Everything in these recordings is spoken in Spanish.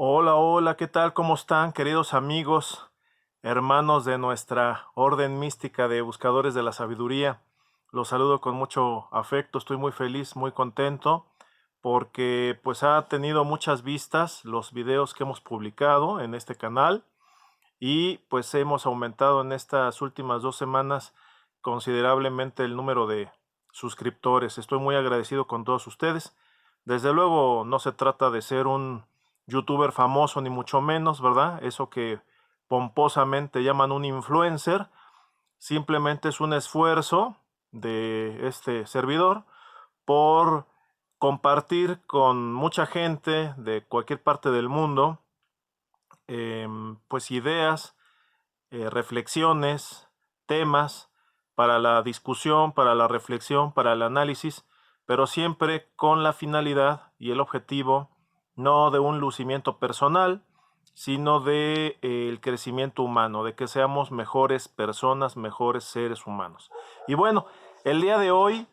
Hola, hola, ¿qué tal? ¿Cómo están, queridos amigos, hermanos de nuestra orden mística de buscadores de la sabiduría? Los saludo con mucho afecto, estoy muy feliz, muy contento, porque pues ha tenido muchas vistas los videos que hemos publicado en este canal y pues hemos aumentado en estas últimas 2 semanas considerablemente el número de suscriptores. Estoy muy agradecido con todos ustedes. Desde luego no se trata de ser un youtuber famoso ni mucho menos, ¿verdad? Eso que pomposamente llaman un influencer, simplemente es un esfuerzo de este servidor por compartir con mucha gente de cualquier parte del mundo, pues ideas, reflexiones, temas para la discusión, para la reflexión, para el análisis, pero siempre con la finalidad y el objetivo no de un lucimiento personal, sino de el crecimiento humano, de que seamos mejores personas, mejores seres humanos. Y bueno, el día de hoy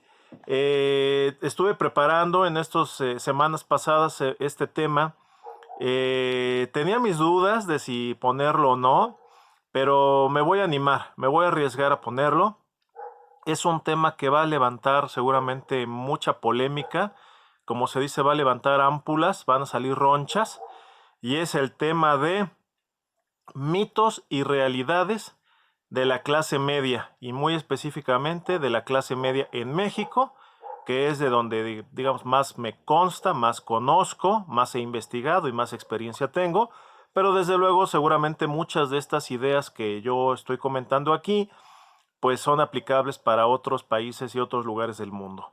estuve preparando en estas semanas pasadas este tema. Tenía mis dudas de si ponerlo o no, pero me voy a animar, me voy a arriesgar a ponerlo. Es un tema que va a levantar seguramente mucha polémica, como se dice, va a levantar ámpulas, van a salir ronchas, y es el tema de mitos y realidades de la clase media, y muy específicamente de la clase media en México, que es de donde, digamos, más me consta, más conozco, más he investigado y más experiencia tengo, pero desde luego seguramente muchas de estas ideas que yo estoy comentando aquí, pues son aplicables para otros países y otros lugares del mundo.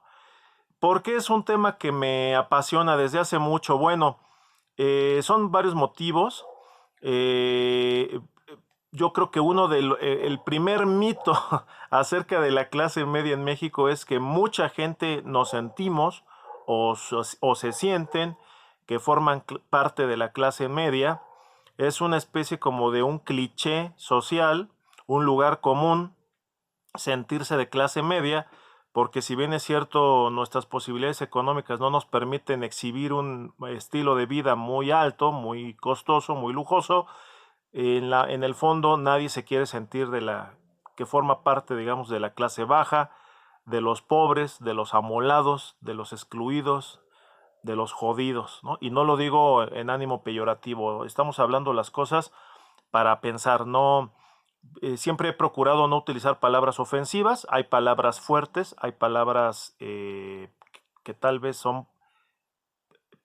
¿Por qué es un tema que me apasiona desde hace mucho? Bueno, son varios motivos. Eh, yo creo que el primer mito acerca de la clase media en México es que mucha gente nos sentimos o se sienten que forman parte de la clase media. Es una especie como de un cliché social, un lugar común sentirse de clase media, porque si bien es cierto, nuestras posibilidades económicas no nos permiten exhibir un estilo de vida muy alto, muy costoso, muy lujoso, en el fondo nadie se quiere sentir que forma parte, digamos, de la clase baja, de los pobres, de los amolados, de los excluidos, de los jodidos, ¿no? Y no lo digo en ánimo peyorativo, estamos hablando las cosas para pensar, no, siempre he procurado no utilizar palabras ofensivas, hay palabras fuertes, hay palabras que tal vez son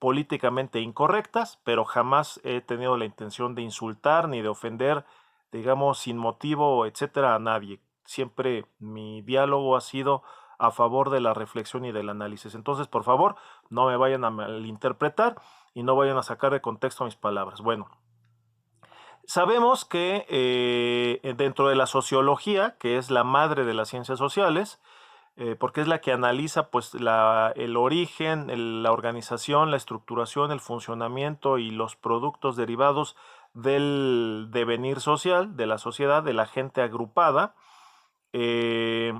políticamente incorrectas, pero jamás he tenido la intención de insultar ni de ofender, digamos, sin motivo, etcétera, a nadie. Siempre mi diálogo ha sido a favor de la reflexión y del análisis. Entonces, por favor, no me vayan a malinterpretar y no vayan a sacar de contexto mis palabras. Bueno, sabemos que dentro de la sociología, que es la madre de las ciencias sociales, porque es la que analiza pues el origen, la organización, la estructuración, el funcionamiento y los productos derivados del devenir social, de la sociedad, de la gente agrupada. Eh,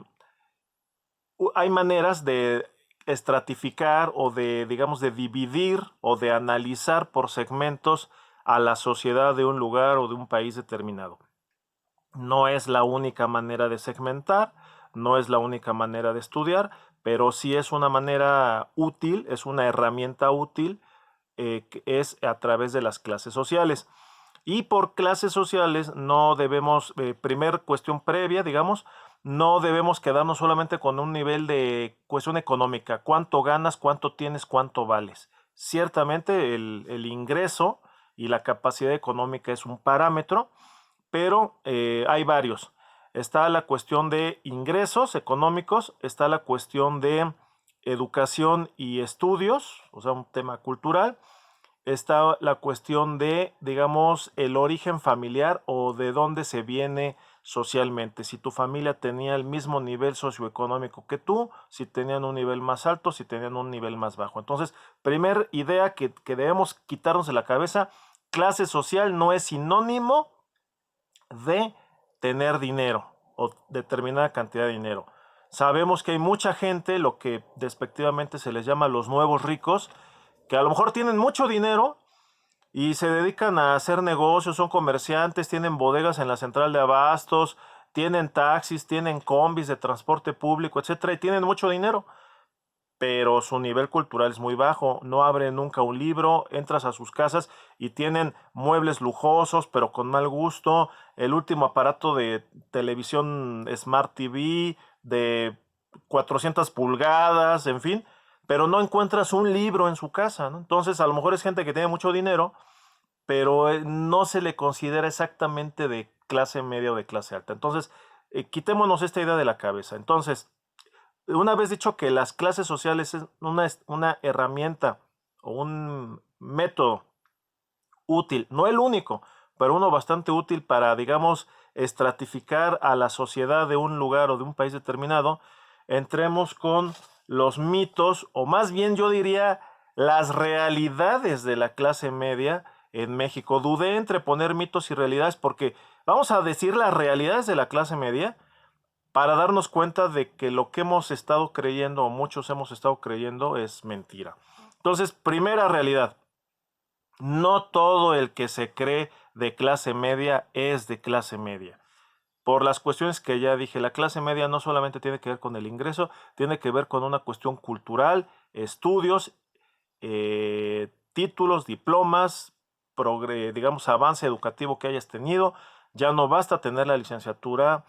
Hay maneras de estratificar o de, digamos, de dividir o de analizar por segmentos a la sociedad de un lugar o de un país determinado. No es la única manera de segmentar, no es la única manera de estudiar, pero sí es una manera útil, es una herramienta útil, que es a través de las clases sociales. Y por clases sociales no debemos, primer cuestión previa, digamos, no debemos quedarnos solamente con un nivel de cuestión económica, cuánto ganas, cuánto tienes, cuánto vales. Ciertamente el ingreso y la capacidad económica es un parámetro, pero hay varios. Está la cuestión de ingresos económicos, está la cuestión de educación y estudios, o sea, un tema cultural. Está la cuestión de, digamos, el origen familiar o de dónde se viene socialmente. Si tu familia tenía el mismo nivel socioeconómico que tú, si tenían un nivel más alto, si tenían un nivel más bajo. Entonces, primer idea que debemos quitarnos de la cabeza, clase social no es sinónimo de tener dinero o determinada cantidad de dinero. Sabemos que hay mucha gente, lo que despectivamente se les llama los nuevos ricos, que a lo mejor tienen mucho dinero, y se dedican a hacer negocios, son comerciantes, tienen bodegas en la central de abastos, tienen taxis, tienen combis de transporte público, etcétera, y tienen mucho dinero, pero su nivel cultural es muy bajo, no abren nunca un libro, entras a sus casas y tienen muebles lujosos, pero con mal gusto, el último aparato de televisión Smart TV de 400 pulgadas, en fin, pero no encuentras un libro en su casa, ¿no? Entonces, a lo mejor es gente que tiene mucho dinero, pero no se le considera exactamente de clase media o de clase alta. Entonces, quitémonos esta idea de la cabeza. Entonces, una vez dicho que las clases sociales es una herramienta o un método útil, no el único, pero uno bastante útil para, digamos, estratificar a la sociedad de un lugar o de un país determinado, entremos con los mitos, o más bien yo diría las realidades de la clase media en México. Dudé entre poner mitos y realidades porque vamos a decir las realidades de la clase media para darnos cuenta de que lo que hemos estado creyendo o muchos hemos estado creyendo es mentira. Entonces, primera realidad, no todo el que se cree de clase media es de clase media. Por las cuestiones que ya dije, la clase media no solamente tiene que ver con el ingreso, tiene que ver con una cuestión cultural, estudios, títulos, diplomas, digamos, avance educativo que hayas tenido. Ya no basta tener la licenciatura,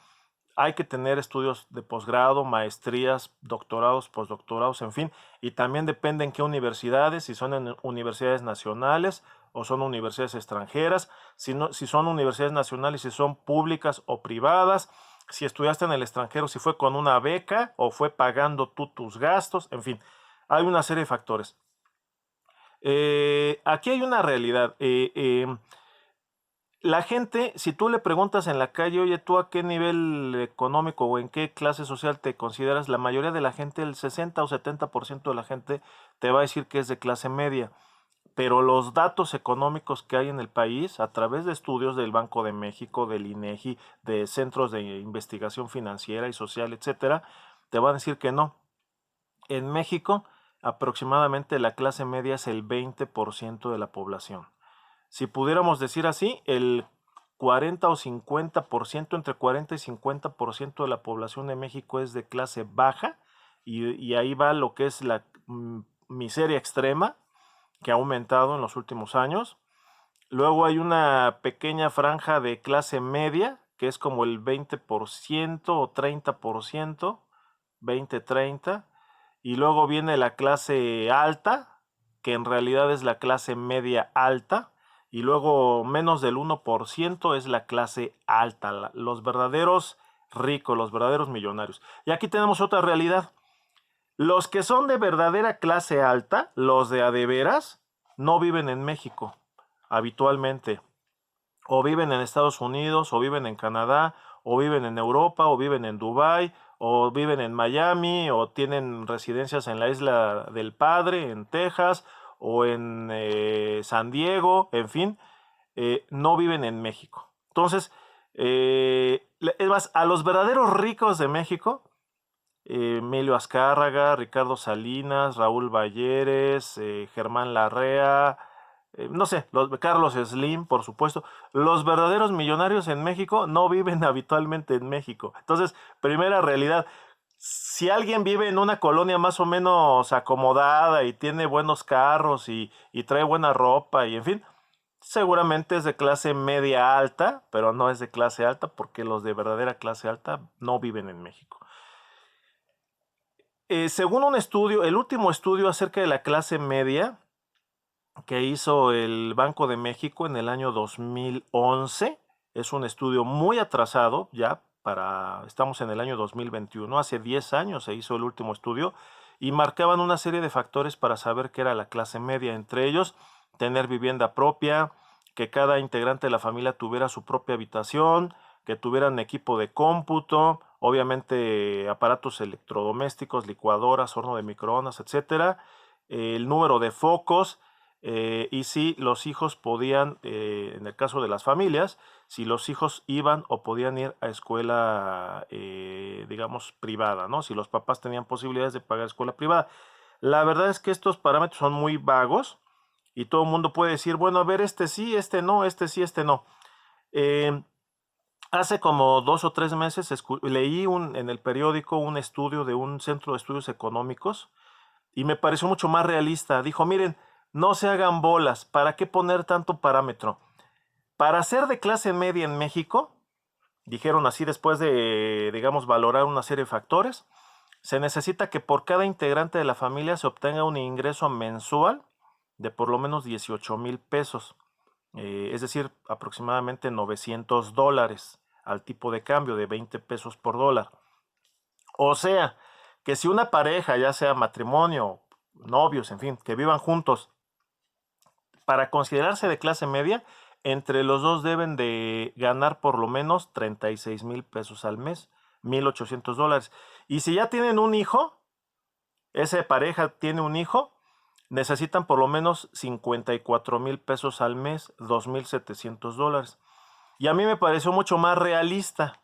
hay que tener estudios de posgrado, maestrías, doctorados, postdoctorados, en fin, y también depende en qué universidades, si son en universidades nacionales o son universidades extranjeras, si son universidades nacionales, si son públicas o privadas, si estudiaste en el extranjero, si fue con una beca o fue pagando tú tus gastos, en fin, hay una serie de factores. Aquí hay una realidad. La gente, si tú le preguntas en la calle, oye, ¿tú a qué nivel económico o en qué clase social te consideras? La mayoría de la gente, el 60 o 70% de la gente te va a decir que es de clase media. Pero los datos económicos que hay en el país, a través de estudios del Banco de México, del INEGI, de centros de investigación financiera y social, etcétera, te van a decir que no. En México, aproximadamente la clase media es el 20% de la población. Si pudiéramos decir así, el 40 o 50%, entre 40 y 50% de la población de México es de clase baja y ahí va lo que es la miseria extrema que ha aumentado en los últimos años. Luego hay una pequeña franja de clase media, que es como el 20% o 30%, 20-30. Y luego viene la clase alta, que en realidad es la clase media alta. Y luego menos del 1% es la clase alta, los verdaderos ricos, los verdaderos millonarios. Y aquí tenemos otra realidad. Los que son de verdadera clase alta, los de a de veras, no viven en México habitualmente. O viven en Estados Unidos, o viven en Canadá, o viven en Europa, o viven en Dubái, o viven en Miami, o tienen residencias en la Isla del Padre, en Texas, o en San Diego, en fin, no viven en México. Entonces, es más, a los verdaderos ricos de México, Emilio Azcárraga, Ricardo Salinas, Raúl Balleres, Germán Larrea, no sé, Carlos Slim, por supuesto. Los verdaderos millonarios en México no viven habitualmente en México. Entonces, primera realidad, si alguien vive en una colonia más o menos acomodada y tiene buenos carros y trae buena ropa y en fin, seguramente es de clase media alta, pero no es de clase alta porque los de verdadera clase alta no viven en México. Según un estudio, el último estudio acerca de la clase media que hizo el Banco de México en el año 2011, es un estudio muy atrasado ya estamos en el año 2021, hace 10 años se hizo el último estudio y marcaban una serie de factores para saber qué era la clase media, entre ellos tener vivienda propia, que cada integrante de la familia tuviera su propia habitación, que tuvieran equipo de cómputo, obviamente aparatos electrodomésticos, licuadoras, horno de microondas, etcétera, el número de focos y si los hijos podían, en el caso de las familias, si los hijos iban o podían ir a escuela, digamos, privada, ¿no? Si los papás tenían posibilidades de pagar escuela privada. La verdad es que estos parámetros son muy vagos y todo el mundo puede decir, bueno, a ver, este sí, este no, este sí, este no. Eh, Hace como 2 o 3 meses leí en el periódico un estudio de un centro de estudios económicos y me pareció mucho más realista. Dijo, miren, no se hagan bolas, ¿para qué poner tanto parámetro? Para ser de clase media en México, dijeron así después de, digamos, valorar una serie de factores, se necesita que por cada integrante de la familia se obtenga un ingreso mensual de por lo menos 18,000 pesos, es decir, aproximadamente $900 al tipo de cambio de 20 pesos por dólar. O sea, que si una pareja, ya sea matrimonio, novios, en fin, que vivan juntos, para considerarse de clase media, entre los dos deben de ganar por lo menos 36,000 pesos al mes, $1,800. Y si ya tienen un hijo, esa pareja tiene un hijo, necesitan por lo menos 54,000 pesos al mes, $2,700. Y a mí me pareció mucho más realista,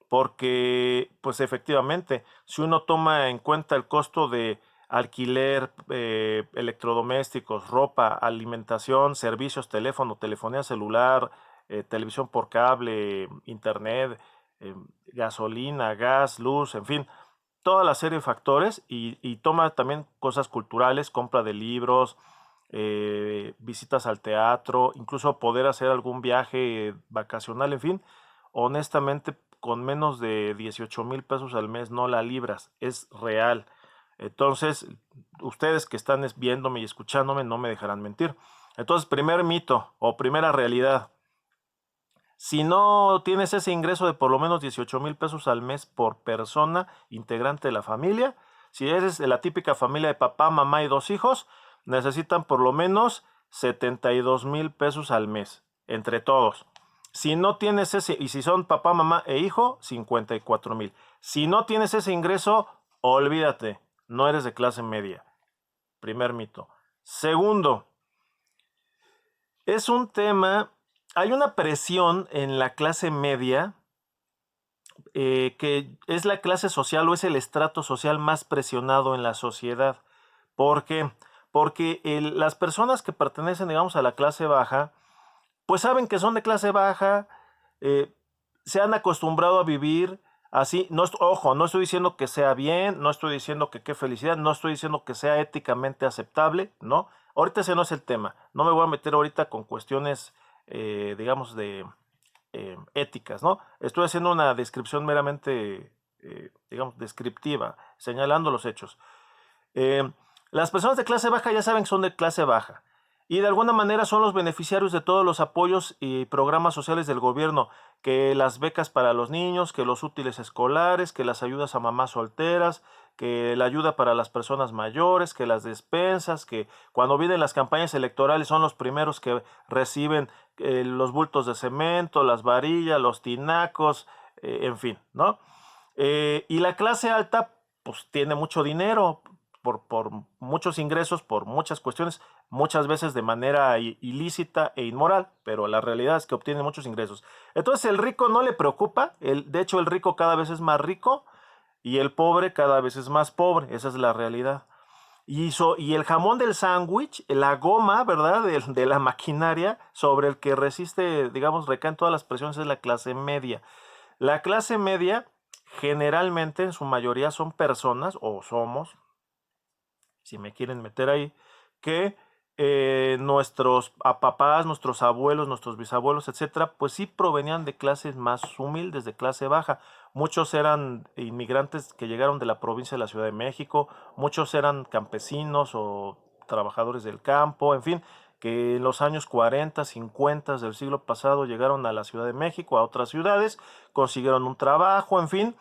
porque pues efectivamente, si uno toma en cuenta el costo de alquiler, electrodomésticos, ropa, alimentación, servicios, teléfono, telefonía celular, televisión por cable, internet, gasolina, gas, luz, en fin, toda la serie de factores y toma también cosas culturales, compra de libros, visitas al teatro, incluso poder hacer algún viaje vacacional, en fin, honestamente con menos de 18,000 pesos al mes no la libras, es real. Entonces, ustedes que están viéndome y escuchándome no me dejarán mentir. Entonces, primer mito o primera realidad, si no tienes ese ingreso de por lo menos 18,000 pesos al mes por persona integrante de la familia, si eres de la típica familia de papá, mamá y 2 hijos, necesitan por lo menos 72,000 pesos al mes, entre todos. Si no tienes ese, y si son papá, mamá e hijo, 54,000. Si no tienes ese ingreso, olvídate, no eres de clase media. Primer mito. Segundo, es un tema, hay una presión en la clase media, que es la clase social o es el estrato social más presionado en la sociedad. ¿Por qué? Porque las personas que pertenecen, digamos, a la clase baja, pues saben que son de clase baja, eh, se han acostumbrado a vivir así. No, ojo, no estoy diciendo que sea bien, no estoy diciendo que qué felicidad, no estoy diciendo que sea éticamente aceptable, ¿no? Ahorita ese no es el tema. No me voy a meter ahorita con cuestiones, digamos, de éticas, ¿no? Estoy haciendo una descripción meramente, digamos, descriptiva, señalando los hechos. Eh, las personas de clase baja ya saben que son de clase baja y de alguna manera son los beneficiarios de todos los apoyos y programas sociales del gobierno, que las becas para los niños, que los útiles escolares, que las ayudas a mamás solteras, que la ayuda para las personas mayores, que las despensas, que cuando vienen las campañas electorales son los primeros que reciben los bultos de cemento, las varillas, los tinacos, en fin, ¿no? Y la clase alta, pues tiene mucho dinero, por muchos ingresos, por muchas cuestiones, muchas veces de manera ilícita e inmoral, pero la realidad es que obtiene muchos ingresos. Entonces el rico no le preocupa, de hecho el rico cada vez es más rico y el pobre cada vez es más pobre, esa es la realidad. Y el jamón del sándwich, la goma, ¿verdad? De la maquinaria sobre el que resiste, digamos, recaen todas las presiones es la clase media. La clase media generalmente en su mayoría son personas, o somos, si me quieren meter ahí, que nuestros papás, nuestros abuelos, nuestros bisabuelos, etcétera, pues sí provenían de clases más humildes, de clase baja. Muchos eran inmigrantes que llegaron de la provincia de la Ciudad de México, muchos eran campesinos o trabajadores del campo, en fin, que en los años 40, 50 del siglo pasado llegaron a la Ciudad de México, a otras ciudades, consiguieron un trabajo, en fin,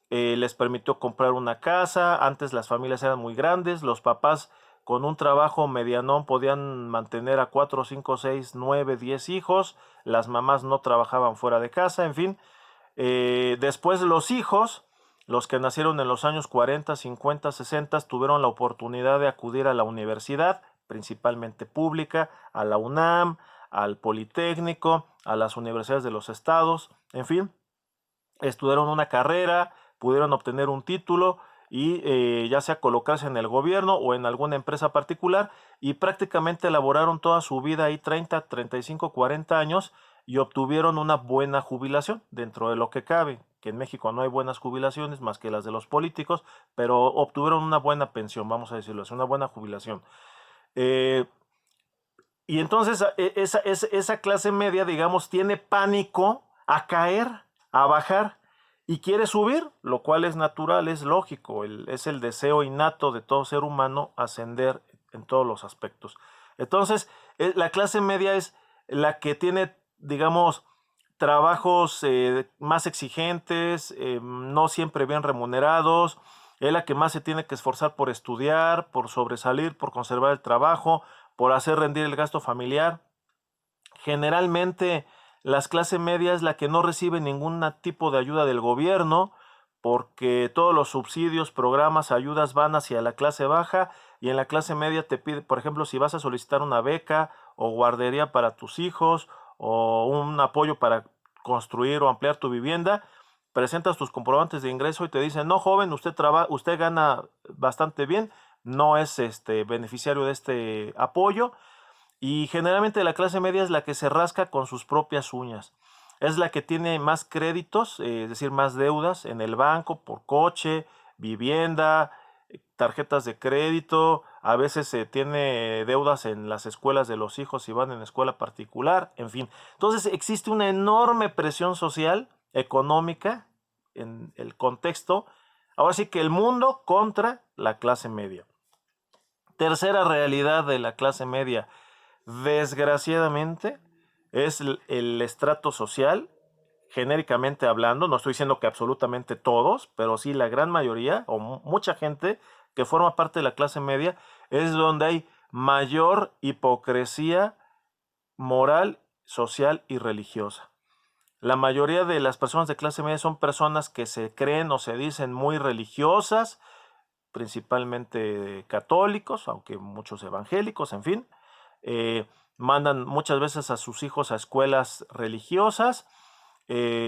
les permitió comprar una casa. Antes las familias eran muy grandes, los papás con un trabajo medianón podían mantener a 4, 5, 6, 9, 10 hijos, las mamás no trabajaban fuera de casa, en fin. Después los hijos, los que nacieron en los años 40, 50, 60, tuvieron la oportunidad de acudir a la universidad, principalmente pública, a la UNAM, al Politécnico, a las universidades de los estados, en fin, estudiaron una carrera, pudieron obtener un título y ya sea colocarse en el gobierno o en alguna empresa particular y prácticamente laboraron toda su vida ahí 30, 35, 40 años y obtuvieron una buena jubilación dentro de lo que cabe, que en México no hay buenas jubilaciones más que las de los políticos, pero obtuvieron una buena pensión, vamos a decirlo, es una buena jubilación. Eh, y entonces esa clase media, digamos, tiene pánico a caer, a bajar y quiere subir, lo cual es natural, es lógico, es el deseo innato de todo ser humano ascender en todos los aspectos. Entonces, la clase media es la que tiene, digamos, trabajos más exigentes, no siempre bien remunerados, es la que más se tiene que esforzar por estudiar, por sobresalir, por conservar el trabajo, por hacer rendir el gasto familiar. Generalmente las clases medias la que no recibe ningún tipo de ayuda del gobierno porque todos los subsidios, programas, ayudas van hacia la clase baja y en la clase media te pide, por ejemplo, si vas a solicitar una beca o guardería para tus hijos o un apoyo para construir o ampliar tu vivienda, presentas tus comprobantes de ingreso y te dicen, no joven, usted gana bastante bien, no es beneficiario de este apoyo y generalmente la clase media es la que se rasca con sus propias uñas. Es la que tiene más créditos, es decir, más deudas en el banco por coche, vivienda, tarjetas de crédito. A veces se tiene deudas en las escuelas de los hijos si van en escuela particular, en fin. Entonces existe una enorme presión social, económica, en el contexto. Ahora sí que el mundo contra la clase media. Tercera realidad de la clase media, desgraciadamente, es el estrato social, genéricamente hablando, no estoy diciendo que absolutamente todos, pero sí la gran mayoría o mucha gente que forma parte de la clase media es donde hay mayor hipocresía moral, social y religiosa. La mayoría de las personas de clase media son personas que se creen o se dicen muy religiosas, principalmente católicos, aunque muchos evangélicos, en fin. Mandan muchas veces a sus hijos a escuelas religiosas,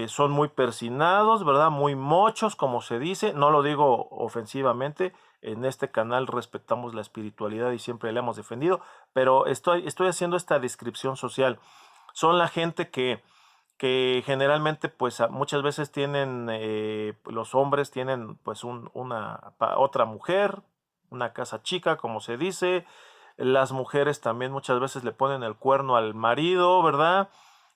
son muy persinados, ¿verdad? Muy mochos, como se dice. No lo digo ofensivamente, en este canal respetamos la espiritualidad y siempre la hemos defendido, pero estoy haciendo esta descripción social. Son la gente que generalmente pues muchas veces tienen, los hombres tienen pues otra mujer, una casa chica como se dice, las mujeres también muchas veces le ponen el cuerno al marido, ¿verdad?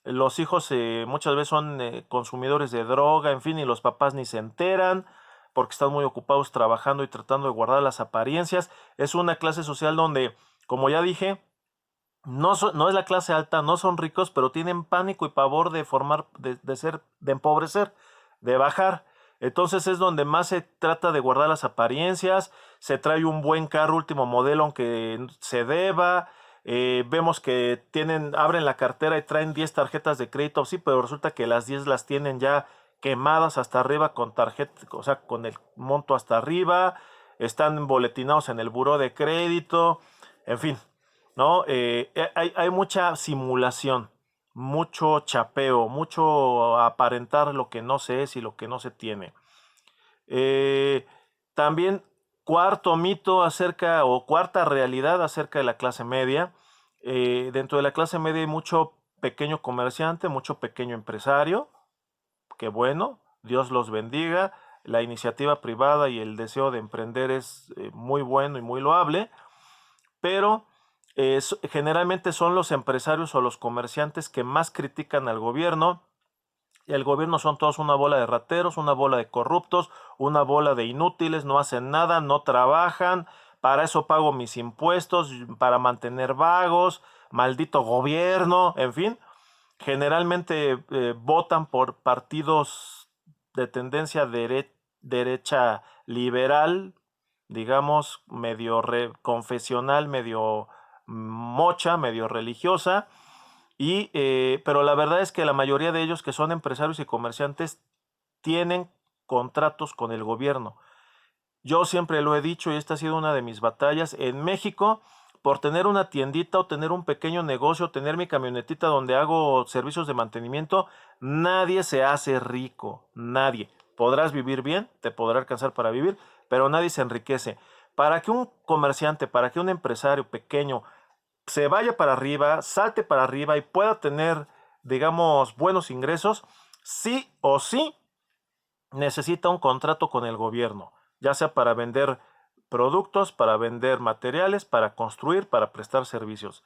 Los hijos muchas veces son consumidores de droga, en fin, y los papás ni se enteran porque están muy ocupados trabajando y tratando de guardar las apariencias. Es una clase social donde, como ya dije, no es la clase alta, no son ricos, pero tienen pánico y pavor de de empobrecer, de bajar. Entonces es donde más se trata de guardar las apariencias, se trae un buen carro último modelo aunque se deba, vemos que abren la cartera y traen 10 tarjetas de crédito, sí, pero resulta que las 10 las tienen ya quemadas hasta arriba con tarjeta, o sea, con el monto hasta arriba, están boletinados en el buró de crédito, en fin. ¿No? Hay mucha simulación, mucho chapeo, mucho aparentar lo que no se es y lo que no se tiene. Eh, También cuarto mito acerca o cuarta realidad acerca de la clase media. Dentro de la clase media hay mucho pequeño comerciante, mucho pequeño empresario. Que bueno, Dios los bendiga. La iniciativa privada y el deseo de emprender es muy bueno y muy loable, pero generalmente son los empresarios o los comerciantes que más critican al gobierno. Y el gobierno son todos una bola de rateros, una bola de corruptos, una bola de inútiles, no hacen nada, no trabajan, para eso pago mis impuestos, para mantener vagos, maldito gobierno, en fin. Generalmente votan por partidos de tendencia derecha liberal, digamos, medio confesional, medio mocha, medio religiosa, pero la verdad es que la mayoría de ellos que son empresarios y comerciantes tienen contratos con el gobierno. Yo siempre lo he dicho y esta ha sido una de mis batallas. En México, por tener una tiendita o tener un pequeño negocio, tener mi camionetita donde hago servicios de mantenimiento, nadie se hace rico, nadie. Podrás vivir bien, te podrá alcanzar para vivir, pero nadie se enriquece. Para que un comerciante, para que un empresario pequeño se vaya para arriba, salte para arriba y pueda tener, digamos, buenos ingresos, sí o sí necesita un contrato con el gobierno, ya sea para vender productos, para vender materiales, para construir, para prestar servicios.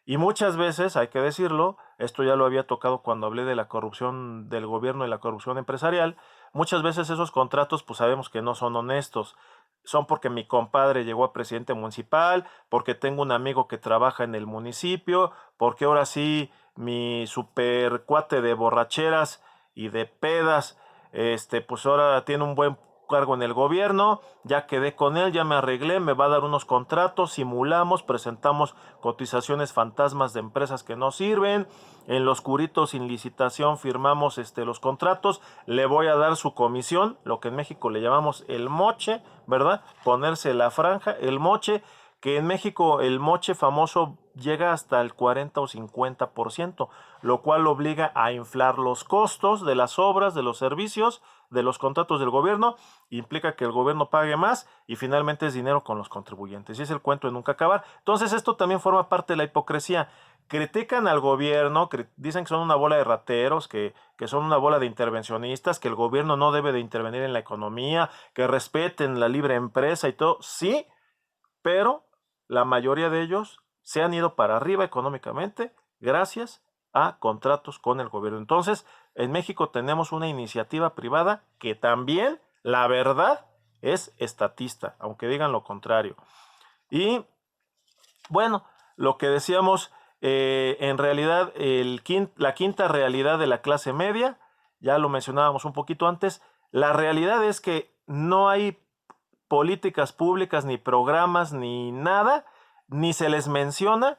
Y muchas veces, hay que decirlo, esto ya lo había tocado cuando hablé de la corrupción del gobierno y la corrupción empresarial, muchas veces esos contratos pues sabemos que no son honestos. Son porque mi compadre llegó a presidente municipal, porque tengo un amigo que trabaja en el municipio, porque ahora sí mi super cuate de borracheras y de pedas, pues ahora tiene un buen cargo en el gobierno, ya quedé con él, ya me arreglé, me va a dar unos contratos, simulamos, presentamos cotizaciones fantasmas de empresas que no sirven, en los curitos sin licitación firmamos los contratos, le voy a dar su comisión, lo que en México le llamamos el moche, ¿verdad? Ponerse la franja, el moche, que en México el moche famoso llega hasta el 40 o 50%, lo cual obliga a inflar los costos de las obras, de los servicios, de los contratos del gobierno, implica que el gobierno pague más y finalmente es dinero con los contribuyentes. Y es el cuento de nunca acabar. Entonces esto también forma parte de la hipocresía. Critican al gobierno, dicen que son una bola de rateros, que son una bola de intervencionistas, que el gobierno no debe de intervenir en la economía, que respeten la libre empresa y todo. Sí, pero la mayoría de ellos se han ido para arriba económicamente gracias a contratos con el gobierno. Entonces, en México tenemos una iniciativa privada que también, la verdad, es estatista, aunque digan lo contrario. Y bueno, lo que decíamos, en realidad, la quinta realidad de la clase media, ya lo mencionábamos un poquito antes, la realidad es que no hay políticas públicas, ni programas, ni nada, ni se les menciona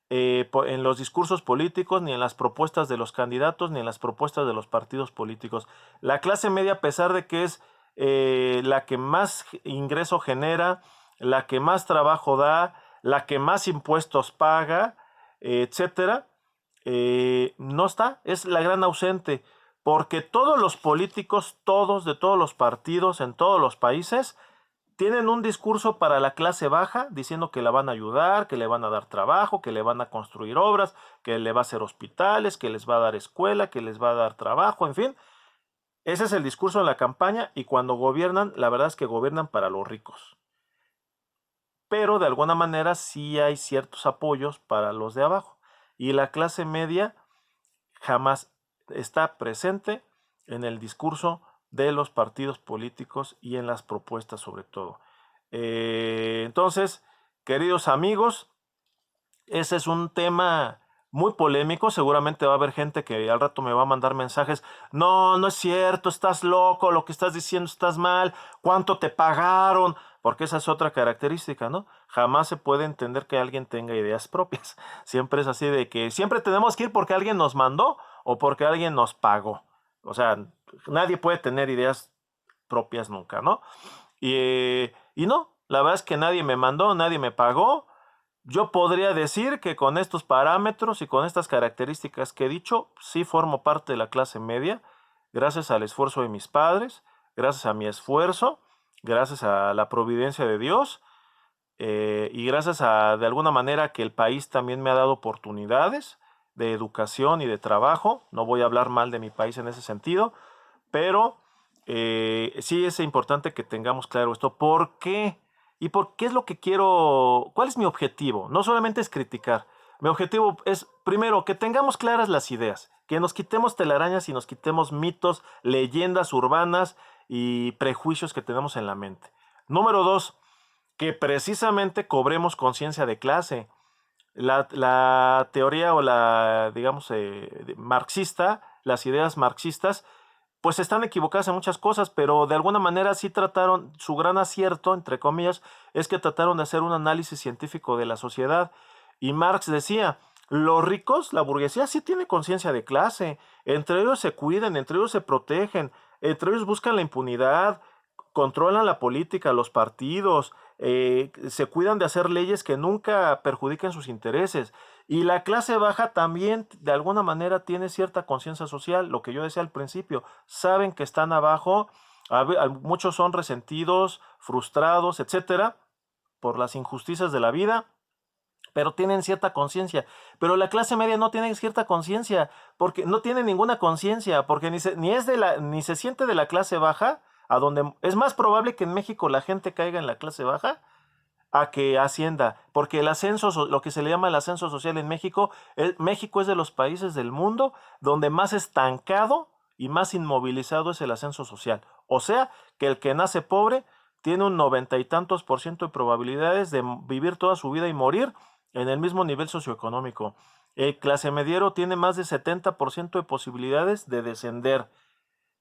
en los discursos políticos, ni en las propuestas de los candidatos, ni en las propuestas de los partidos políticos. La clase media, a pesar de que es la que más ingreso genera, la que más trabajo da, la que más impuestos paga, etcétera, no está, es la gran ausente, porque todos los políticos, todos de todos los partidos, en todos los países, tienen un discurso para la clase baja, diciendo que la van a ayudar, que le van a dar trabajo, que le van a construir obras, que le va a hacer hospitales, que les va a dar escuela, que les va a dar trabajo, en fin. Ese es el discurso de la campaña y cuando gobiernan, la verdad es que gobiernan para los ricos. Pero de alguna manera sí hay ciertos apoyos para los de abajo. Y la clase media jamás está presente en el discurso de los partidos políticos y en las propuestas sobre todo. Entonces, queridos amigos, ese es un tema muy polémico. Seguramente va a haber gente que al rato me va a mandar mensajes. No, no es cierto, estás loco, lo que estás diciendo estás mal, ¿cuánto te pagaron? Porque esa es otra característica, ¿no? Jamás se puede entender que alguien tenga ideas propias. Siempre es así de que siempre tenemos que ir porque alguien nos mandó o porque alguien nos pagó. O sea, nadie puede tener ideas propias nunca, ¿no? Y no, la verdad es que nadie me mandó, nadie me pagó. Yo podría decir que con estos parámetros y con estas características que he dicho, sí formo parte de la clase media, gracias al esfuerzo de mis padres, gracias a mi esfuerzo, gracias a la providencia de Dios, y gracias a, de alguna manera, que el país también me ha dado oportunidades de educación y de trabajo. No voy a hablar mal de mi país en ese sentido, pero sí es importante que tengamos claro esto. ¿Por qué? ¿Y por qué es lo que quiero? ¿Cuál es mi objetivo? No solamente es criticar. Mi objetivo es, primero, que tengamos claras las ideas, que nos quitemos telarañas y nos quitemos mitos, leyendas urbanas y prejuicios que tenemos en la mente. Número dos, que precisamente cobremos conciencia de clase. La teoría o la, digamos, marxista, las ideas marxistas, pues están equivocadas en muchas cosas, pero de alguna manera sí trataron, su gran acierto, entre comillas, es que trataron de hacer un análisis científico de la sociedad. Y Marx decía, los ricos, la burguesía, sí tiene conciencia de clase, entre ellos se cuidan, entre ellos se protegen, entre ellos buscan la impunidad, controlan la política, los partidos, se cuidan de hacer leyes que nunca perjudiquen sus intereses. Y la clase baja también de alguna manera tiene cierta conciencia social, lo que yo decía al principio, saben que están abajo, Muchos son resentidos, frustrados, etcétera, por las injusticias de la vida, pero tienen cierta conciencia. Pero la clase media no tiene cierta conciencia, porque no tiene ninguna conciencia, porque ni se siente de la clase baja, a donde es más probable que en México la gente caiga en la clase baja a que ascienda, porque el ascenso, lo que se le llama el ascenso social en México, México es de los países del mundo donde más estancado y más inmovilizado es el ascenso social. O sea, que el que nace pobre tiene un 90 y tantos% de probabilidades de vivir toda su vida y morir en el mismo nivel socioeconómico. El clase mediero tiene más de 70% de posibilidades de descender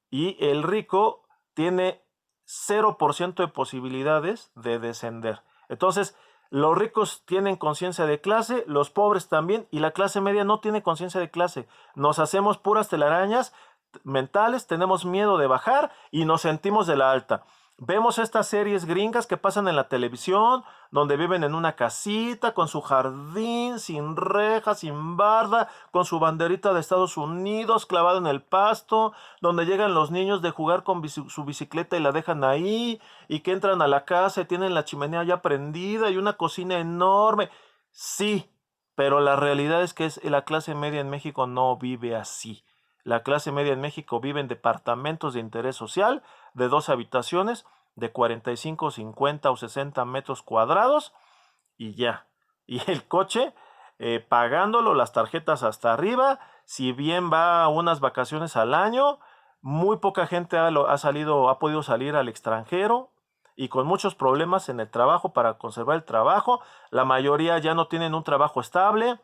y el rico tiene 0% de posibilidades de descender. Entonces, los ricos tienen conciencia de clase, los pobres también, y la clase media no tiene conciencia de clase. Nos hacemos puras telarañas mentales, tenemos miedo de bajar y nos sentimos de la alta. Vemos estas series gringas que pasan en la televisión, donde viven en una casita, con su jardín, sin reja, sin barda, con su banderita de Estados Unidos clavada en el pasto, donde llegan los niños de jugar con su bicicleta y la dejan ahí, y que entran a la casa y tienen la chimenea ya prendida y una cocina enorme. Sí, pero la realidad es que la clase media en México no vive así. La clase media en México vive en departamentos de interés social de 2 habitaciones de 45, 50 o 60 metros cuadrados y ya. Y el coche, pagándolo, las tarjetas hasta arriba, si bien va a unas vacaciones al año, muy poca gente ha podido salir al extranjero y con muchos problemas en el trabajo para conservar el trabajo. La mayoría ya no tienen un trabajo estable.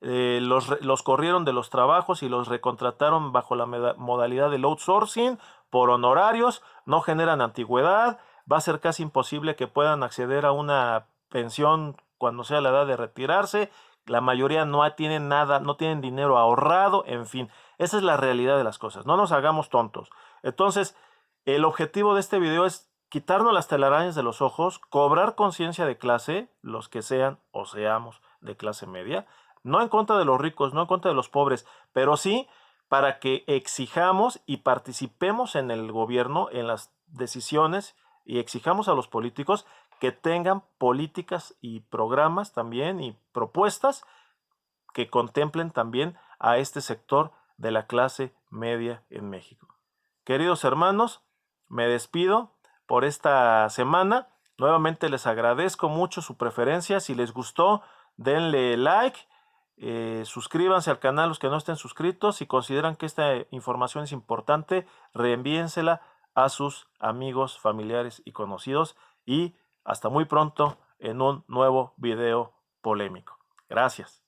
Los corrieron de los trabajos y los recontrataron bajo la modalidad del outsourcing por honorarios, no generan antigüedad, va a ser casi imposible que puedan acceder a una pensión cuando sea la edad de retirarse, la mayoría no tienen nada, no tienen dinero ahorrado, en fin, esa es la realidad de las cosas, no nos hagamos tontos. Entonces, el objetivo de este video es quitarnos las telarañas de los ojos, cobrar conciencia de clase, los que sean o seamos de clase media, no en contra de los ricos, no en contra de los pobres, pero sí para que exijamos y participemos en el gobierno, en las decisiones y exijamos a los políticos que tengan políticas y programas también y propuestas que contemplen también a este sector de la clase media en México. Queridos hermanos, me despido por esta semana. Nuevamente les agradezco mucho su preferencia. Si les gustó, denle like. Suscríbanse al canal los que no estén suscritos. Si consideran que esta información es importante, reenvíensela a sus amigos, familiares y conocidos. Y hasta muy pronto en un nuevo video polémico. Gracias.